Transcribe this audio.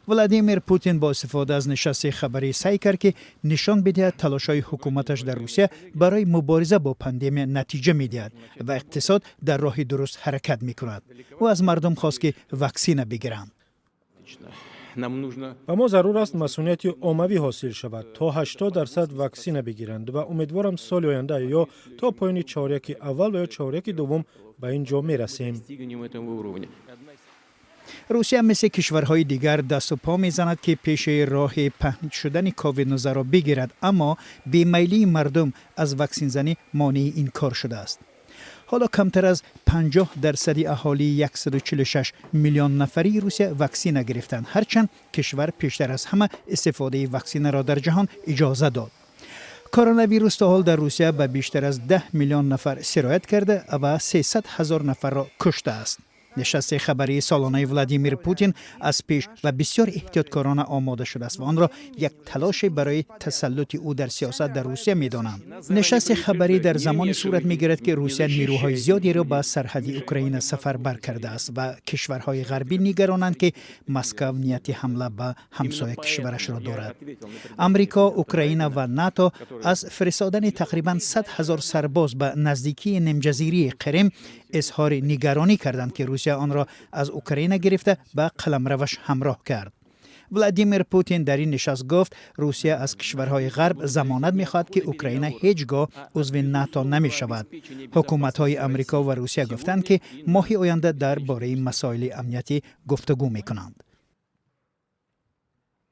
ولادیمیر پوتین با استفاده از نشست خبری سعی کرد که نشان بدهد تلاش‌های حکومتش در روسیه برای مبارزه با پاندمی نتیجه می‌دهد و اقتصاد در راه درست حرکت می‌کند. و از مردم خواست که واکسن بگیرند. و ما ضرور است مسئولیت عمومی حاصل شود تا 80% واکسن بگیرند و امیدوارم سال آینده یا تا پایان چهارک اول و یا چهارک دوم به اینجا می‌رسیم. روسیه مثل کشورهای دیگر دست و پا میزند که پیش راه پهن شدن کووید 19 را بگیرد، اما بیمیلی مردم از واکسن زنی مانع این کار شده است. حالا کمتر از 50% اهالی 146 میلیون نفری روسیه واکسن گرفتند، هرچند کشور پیشتر از همه استفاده واکسن را در جهان اجازه داد. کرونا ویروس تا حال در روسیه به بیشتر از 10 میلیون نفر سرایت کرده و 300,000 نفر را کشته است. نشست خبری سالانه ولادیمیر پوتین از پیش و بسیار احتیاطکارانه آماده شده است و آن را یک تلاش برای تسلط او در سیاست در روسیه می‌دانند. نشست خبری در زمان صورت می‌گیرد که روسیه نیروهای زیادی را به سرحد اوکراین سفربر کرده است و کشورهای غربی نگرانند که مسکو نیت حمله به همسایه کشورش را دارد. آمریکا، اوکراین و ناتو از فرستادن تقریباً 100,000 سرباز به نزدیکی نیمه‌جزیره کریم اظهار نگرانی کردند که روسیه آن را از اوکراین گرفته به قلمروش همراه کرد. ولادیمیر پوتین در این نشست گفت روسیه از کشورهای غرب ضمانت می‌خواهد که اوکراین هیچگاه عضو ناتو نمی‌شود. حکومت‌های آمریکا و روسیه گفتند که ماه آینده درباره مسائل امنیتی گفتگو می‌کنند.